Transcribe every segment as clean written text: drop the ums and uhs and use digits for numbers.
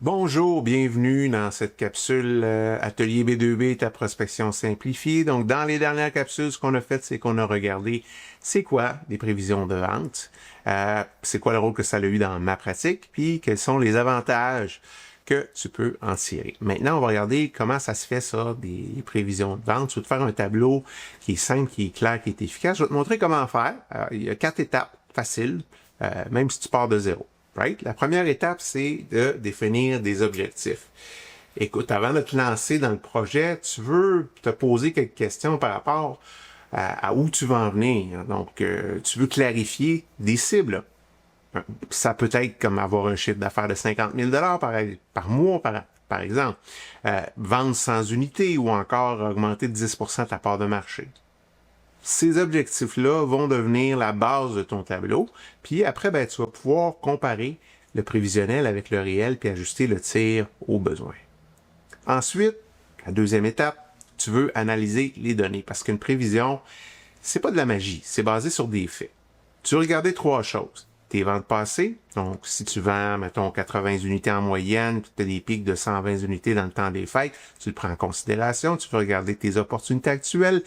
Bonjour, bienvenue dans cette capsule Atelier B2B, ta prospection simplifiée. Donc, dans les dernières capsules, ce qu'on a fait, c'est qu'on a regardé c'est quoi les prévisions de vente, c'est quoi le rôle que ça a eu dans ma pratique, puis quels sont les avantages que tu peux en tirer. Maintenant, on va regarder comment ça se fait ça, des prévisions de vente. Je vais te faire un tableau qui est simple, qui est clair, qui est efficace. Je vais te montrer comment faire. Il y a 4 étapes faciles, même si tu pars de zéro. Right? La première étape, c'est de définir des objectifs. Écoute, avant de te lancer dans le projet, tu veux te poser quelques questions par rapport à où tu veux en venir. Donc, tu veux clarifier des cibles. Ça peut être comme avoir un chiffre d'affaires de 50 000 par mois, par exemple. Vendre 100 unités ou encore augmenter de 10% ta part de marché. Ces objectifs-là vont devenir la base de ton tableau. Puis après, ben, tu vas pouvoir comparer le prévisionnel avec le réel puis ajuster le tir aux besoins. Ensuite, la deuxième étape, tu veux analyser les données parce qu'une prévision, c'est pas de la magie, c'est basé sur des faits. Tu veux regarder 3 choses. Tes ventes passées, donc si tu vends, mettons, 80 unités en moyenne, puis tu as des pics de 120 unités dans le temps des fêtes, tu le prends en considération. Tu veux regarder tes opportunités actuelles,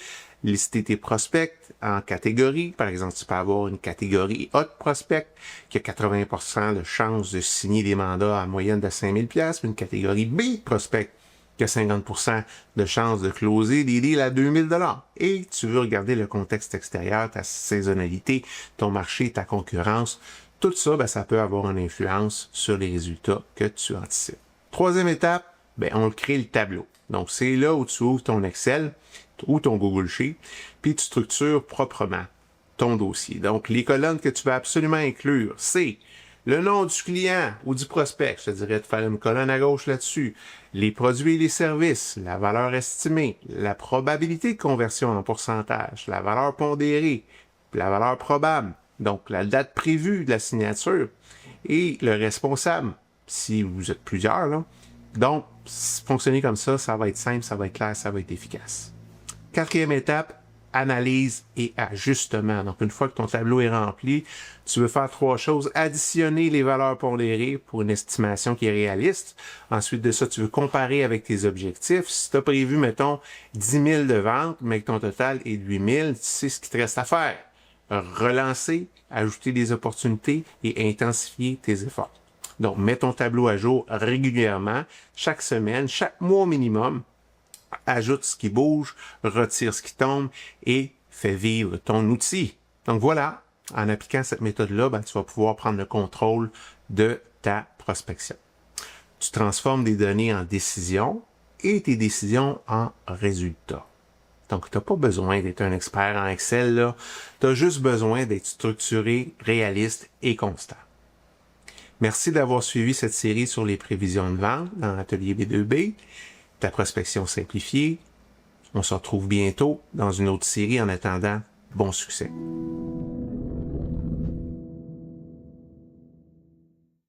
lister tes prospects en catégories. Par exemple, tu peux avoir une catégorie Hot Prospect qui a 80% de chances de signer des mandats en moyenne de 5 000 $, puis une catégorie B Prospect qui a 50% de chances de closer des deals à 2 000 $. Et tu veux regarder le contexte extérieur, ta saisonnalité, ton marché, ta concurrence. Tout ça, ben, ça peut avoir une influence sur les résultats que tu anticipes. Troisième étape, ben, on crée le tableau. Donc, c'est là où tu ouvres ton Excel ou ton Google Sheet, puis tu structures proprement ton dossier. Donc, les colonnes que tu vas absolument inclure, c'est le nom du client ou du prospect, je te dirais de faire une colonne à gauche là-dessus, les produits et les services, la valeur estimée, la probabilité de conversion en pourcentage, la valeur pondérée, la valeur probable, donc la date prévue de la signature, et le responsable, si vous êtes plusieurs, là. Donc, fonctionner comme ça, ça va être simple, ça va être clair, ça va être efficace. Quatrième étape, analyse et ajustement. Donc, une fois que ton tableau est rempli, tu veux faire 3 choses. Additionner les valeurs pondérées pour une estimation qui est réaliste. Ensuite de ça, tu veux comparer avec tes objectifs. Si tu as prévu, mettons, 10 000 de ventes, mais que ton total est de 8 000, tu sais ce qu'il te reste à faire. Relancer, ajouter des opportunités et intensifier tes efforts. Donc, mets ton tableau à jour régulièrement, chaque semaine, chaque mois minimum. Ajoute ce qui bouge, retire ce qui tombe et fais vivre ton outil. Donc voilà, en appliquant cette méthode-là, ben, tu vas pouvoir prendre le contrôle de ta prospection. Tu transformes des données en décisions et tes décisions en résultats. Donc, tu n'as pas besoin d'être un expert en Excel, tu as juste besoin d'être structuré, réaliste et constant. Merci d'avoir suivi cette série sur les prévisions de vente dans l'Atelier B2B. Ta prospection simplifiée. On se retrouve bientôt dans une autre série. En attendant, bon succès.